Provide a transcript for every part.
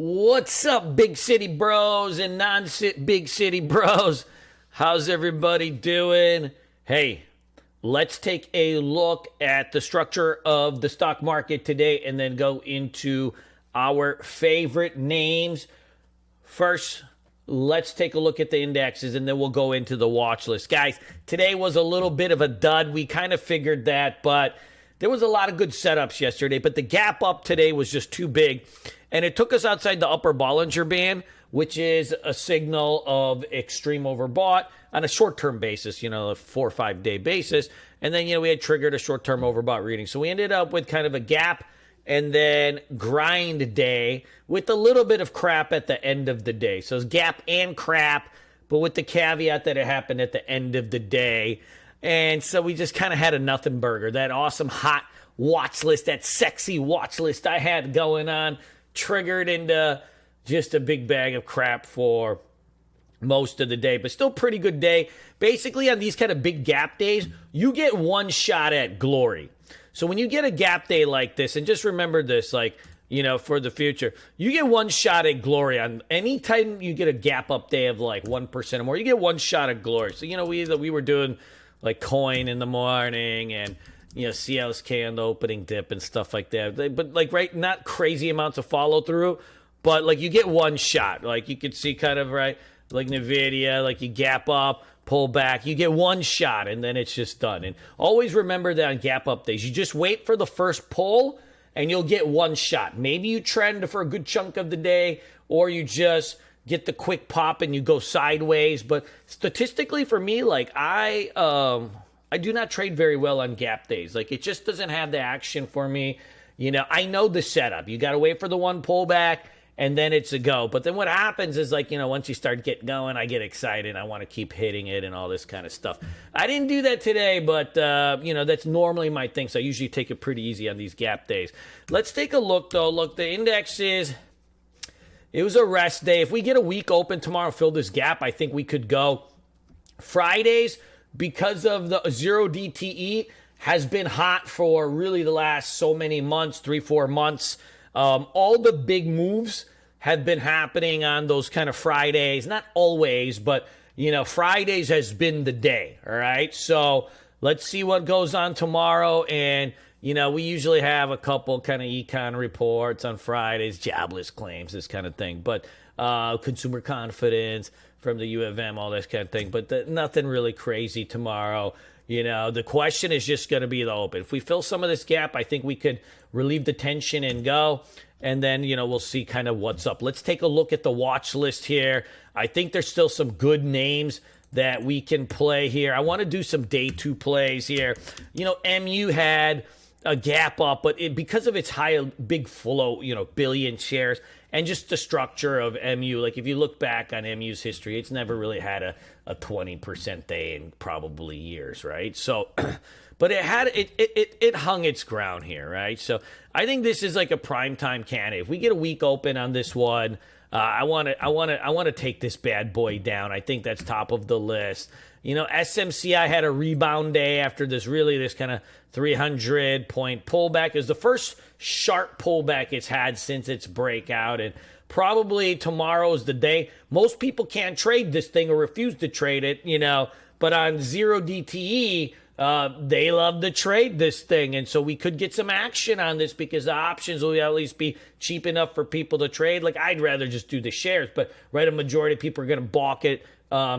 What's up, big city bros and big city bros? How's everybody doing? Hey, let's take a look at the structure of the stock market today and then go into our favorite names. First, let's take a look at the indexes and then we'll go into the watch list. Guys, today was a little bit of a dud. We kind of figured that, but there was a lot of good setups yesterday, but the gap up today was just too big. And it took us outside the upper Bollinger Band, which is a signal of extreme overbought on a short-term basis, a 4 or 5 day basis. And then, we had triggered a short-term overbought reading. So we ended up with kind of a gap and then grind day with a little bit of crap at the end of the day. So it's gap and crap, but with the caveat that it happened at the end of the day. And so we just kind of had a nothing burger. That awesome hot watch list, that sexy watch list I had going on, triggered into just a big bag of crap for most of the day, but still pretty good day. Basically, on these kind of big gap days, you get one shot at glory. So when you get a gap day like this, and just remember this, for the future, you get one shot at glory on any time you get a gap up day of like 1% or more, you get one shot at glory. So, we were doing like coin in the morning and CLSK on the opening dip and stuff like that. But not crazy amounts of follow through, but you get one shot. You could see kind of like Nvidia, you gap up, pull back, you get one shot and then it's just done. And always remember that on gap up days, you just wait for the first pull and you'll get one shot. Maybe you trend for a good chunk of the day, or you just get the quick pop and you go sideways. But statistically for me, I do not trade very well on gap days. It just doesn't have the action for me. I know the setup. You got to wait for the one pullback, and then it's a go. But then what happens is, once you start getting going, I get excited. I want to keep hitting it and all this kind of stuff. I didn't do that today, but, that's normally my thing. So I usually take it pretty easy on these gap days. Let's take a look, though. Look, the index it was a rest day. If we get a week open tomorrow, fill this gap, I think we could go. Fridays, because of the 0 DTE, has been hot for really the last so many months, 3-4 months. All the big moves have been happening on those kind of Fridays. Not always, but, Fridays has been the day, all right? So let's see what goes on tomorrow. And, we usually have a couple kind of econ reports on Fridays, jobless claims, this kind of thing. But consumer confidence from the U of M, all this kind of thing. But nothing really crazy tomorrow. The question is just going to be the open. If we fill some of this gap, I think we could relieve the tension and go. And then, we'll see kind of what's up. Let's take a look at the watch list here. I think there's still some good names that we can play here. I want to do some day two plays here. MU had a gap up, but because of its high, big float, billion shares, and just the structure of MU, if you look back on MU's history, it's never really had a 20% day in probably years, right? So, but it hung its ground here, right? So I think this is like a primetime candidate. If we get a week open on this one, I want to take this bad boy down. I think that's top of the list. SMCI had a rebound day after this kind of 300-point pullback. It was the first sharp pullback it's had since its breakout, and probably tomorrow is the day. Most people can't trade this thing or refuse to trade it, but on 0 DTE, they love to trade this thing, and so we could get some action on this because the options will at least be cheap enough for people to trade. I'd rather just do the shares, but a majority of people are going to balk at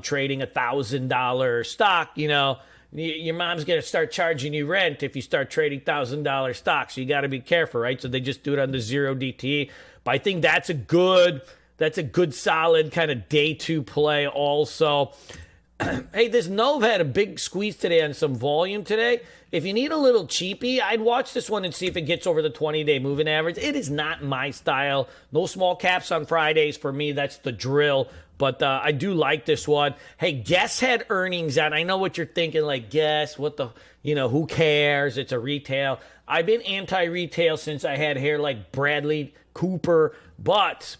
trading $1,000 stock. Your mom's going to start charging you rent if you start trading $1,000 stocks. So you got to be careful, right? So they just do it on the 0 DTE. But I think that's a good solid kind of day two play also. Hey, this Nove had a big squeeze today on some volume today. If you need a little cheapy, I'd watch this one and see if it gets over the 20-day moving average. It is not my style. No small caps on Fridays for me. That's the drill. But I do like this one. Hey, Guess had earnings out. I know what you're thinking, Guess, what the, who cares? It's a retail. I've been anti-retail since I had hair like Bradley Cooper. But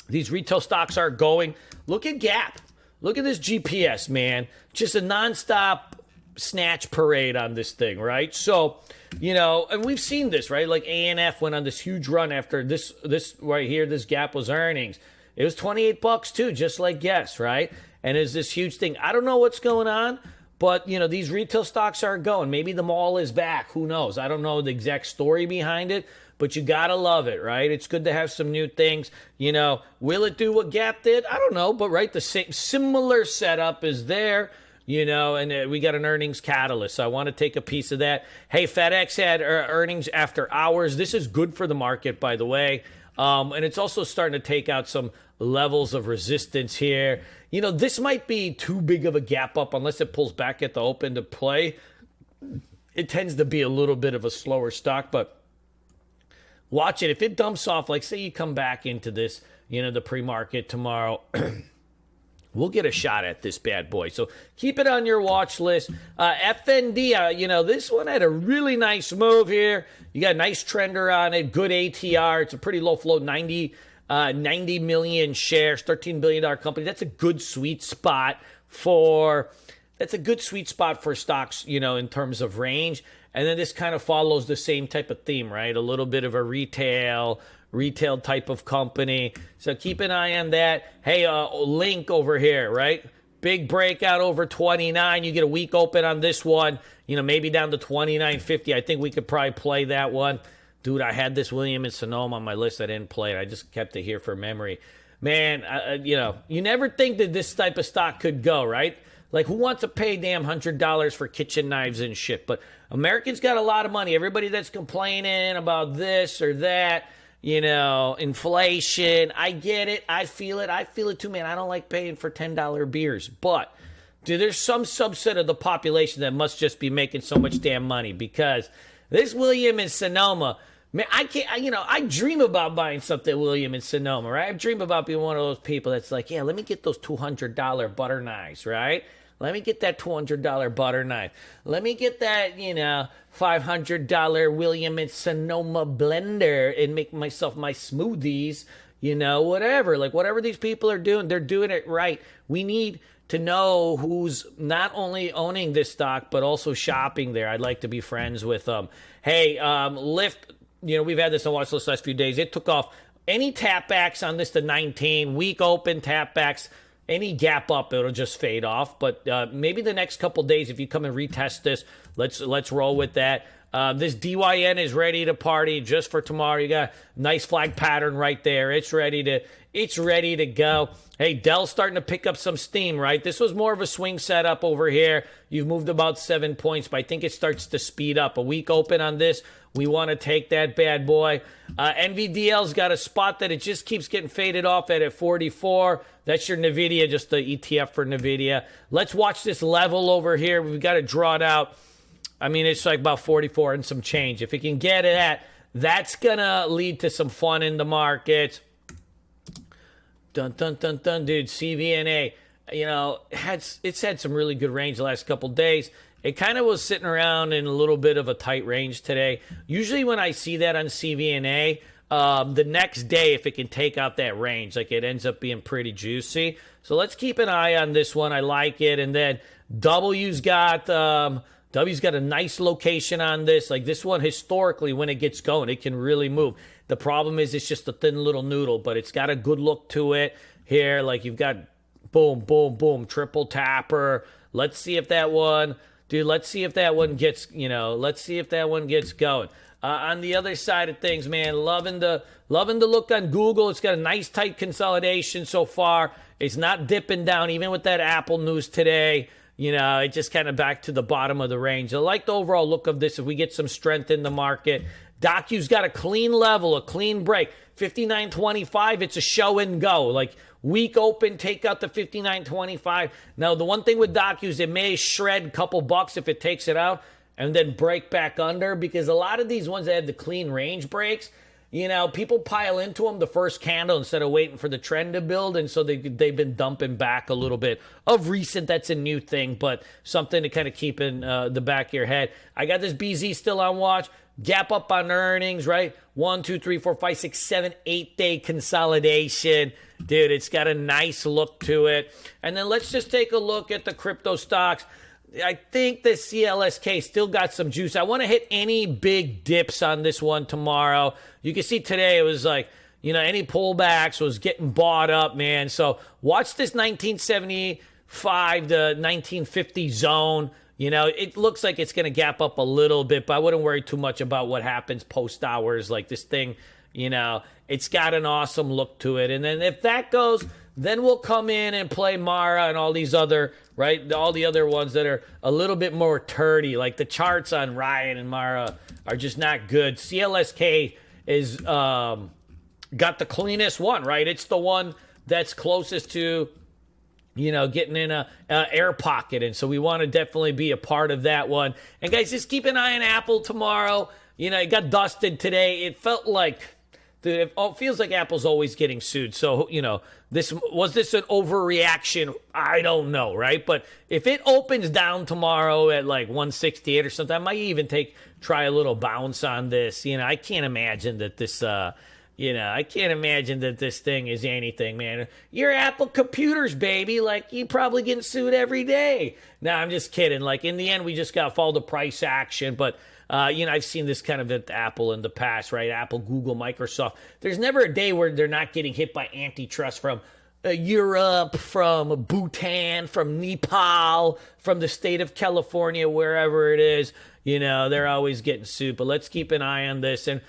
these retail stocks are going. Look at Gap. Look at this GPS, man. Just a nonstop snatch parade on this thing, right? So, and we've seen this, right? Like ANF went on this huge run after this right here, this gap was earnings. It was $28 too, just like Guess, right? And it's this huge thing. I don't know what's going on, but, these retail stocks are going. Maybe the mall is back. Who knows? I don't know the exact story behind it, but you got to love it, right? It's good to have some new things. Will it do what Gap did? I don't know, but, right, the same similar setup is there. And we got an earnings catalyst. So I want to take a piece of that. Hey, FedEx had earnings after hours. This is good for the market, by the way. And it's also starting to take out some levels of resistance here. This might be too big of a gap up unless it pulls back at the open to play. It tends to be a little bit of a slower stock, but watch it. If it dumps off, like say you come back into this, the pre-market tomorrow, we'll get a shot at this bad boy. So keep it on your watch list. FND, this one had a really nice move here. You got a nice trender on it, good ATR. It's a pretty low float, 90 million shares, $13 billion company. That's a good sweet spot for stocks, in terms of range. And then this kind of follows the same type of theme, right? A little bit of a retail type of company. So keep an eye on that. Hey, Link over here, right? Big breakout over 29. You get a week open on this one, maybe down to 29.50. I think we could probably play that one. Dude, I had this William and Sonoma on my list. I didn't play it. I just kept it here for memory. Man, you never think that this type of stock could go, right? Like, who wants to pay damn $100 for kitchen knives and shit? But Americans got a lot of money. Everybody that's complaining about this or that, inflation, I get it. I feel it too, man. I don't like paying for $10 beers. But, dude, there's some subset of the population that must just be making so much damn money because this William and Sonoma, man, I can't, I dream about buying something William and Sonoma, right? I dream about being one of those people that's like, yeah, let me get those $200 butter knives, right? Let me get that $200 butter knife. Let me get that, $500 William and Sonoma blender and make myself my smoothies, whatever. Like, whatever these people are doing, they're doing it right. We need to know who's not only owning this stock, but also shopping there. I'd like to be friends with them. Hey, Lyft, we've had this on watch list last few days. It took off. Any tapbacks on this to 19, week open tapbacks, any gap up, it'll just fade off. But maybe the next couple days, if you come and retest this, let's roll with that. This DYN is ready to party just for tomorrow. You got a nice flag pattern right there. It's ready to go. Hey, Dell's starting to pick up some steam, right? This was more of a swing setup over here. You've moved about 7 points, but I think it starts to speed up. A week open on this. We want to take that bad boy. NVDL's got a spot that it just keeps getting faded off at 44. That's your NVIDIA, just the ETF for NVIDIA. Let's watch this level over here. We've got to draw it out. I mean, it's like about 44 and some change. If it can get at that's going to lead to some fun in the market. Dun, dun, dun, dun, dude. CVNA, it's had some really good range the last couple days. It kind of was sitting around in a little bit of a tight range today. Usually when I see that on CVNA, the next day, if it can take out that range, like it ends up being pretty juicy. So let's keep an eye on this one. I like it. And then W's got a nice location on this. Like this one, historically, when it gets going, it can really move. The problem is it's just a thin little noodle, but it's got a good look to it here. Like you've got boom, boom, boom, triple tapper. Let's see if that one... Dude, let's see if that one gets, going. On the other side of things, man, loving the look on Google. It's got a nice tight consolidation so far. It's not dipping down, even with that Apple news today. It just kind of back to the bottom of the range. I like the overall look of this if we get some strength in the market. Docu's got a clean level, a clean break. 59.25, it's a show and go. Like, week open, take out the 59.25. Now, the one thing with Docu is it may shred a couple bucks if it takes it out and then break back under, because a lot of these ones that have the clean range breaks, people pile into them the first candle instead of waiting for the trend to build, and so they've been dumping back a little bit. Of recent, that's a new thing, but something to kind of keep in the back of your head. I got this BZ still on watch. Gap up on earnings, right? 1, 2, 3, 4, 5, 6, 7, 8-day consolidation. Dude, it's got a nice look to it. And then let's just take a look at the crypto stocks. I think the CLSK still got some juice. I want to hit any big dips on this one tomorrow. You can see today it was like, any pullbacks was getting bought up, man. So watch this 1975 to 1950 zone. It looks like it's going to gap up a little bit, but I wouldn't worry too much about what happens post hours. Like this thing, it's got an awesome look to it. And then if that goes, then we'll come in and play Mara and all these other, right? All the other ones that are a little bit more turdy. Like the charts on Ryan and Mara are just not good. CLSK is got the cleanest one, right? It's the one that's closest to, getting in a air pocket. And so we want to definitely be a part of that one. And guys, just keep an eye on Apple tomorrow. It got dusted today. It felt like, dude, it feels like Apple's always getting sued. So, this an overreaction? I don't know, right? But if it opens down tomorrow at like 168 or something, I might even try a little bounce on this. I can't imagine that this I can't imagine that this thing is anything, man. Your Apple computers, baby. Like, you probably getting sued every day. No, I'm just kidding. Like, in the end, we just got to follow the price action. But, I've seen this kind of at Apple in the past, right? Apple, Google, Microsoft. There's never a day where they're not getting hit by antitrust from Europe, from Bhutan, from Nepal, from the state of California, wherever it is. They're always getting sued. But let's keep an eye on this. And,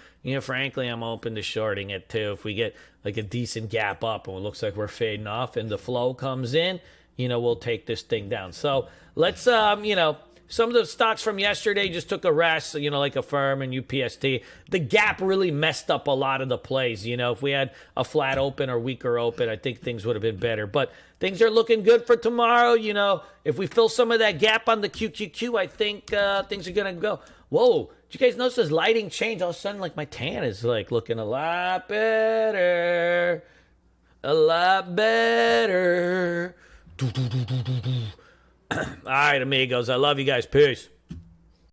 frankly, I'm open to shorting it too. If we get like a decent gap up and it looks like we're fading off and the flow comes in, we'll take this thing down. So let's, some of the stocks from yesterday just took a rest, like Affirm and UPST. The gap really messed up a lot of the plays. If we had a flat open or weaker open, I think things would have been better. But things are looking good for tomorrow. If we fill some of that gap on the QQQ, I think things are going to go. Whoa, did you guys notice this lighting change? All of a sudden, like, my tan is, like, looking a lot better. A lot better. All right, amigos. I love you guys. Peace.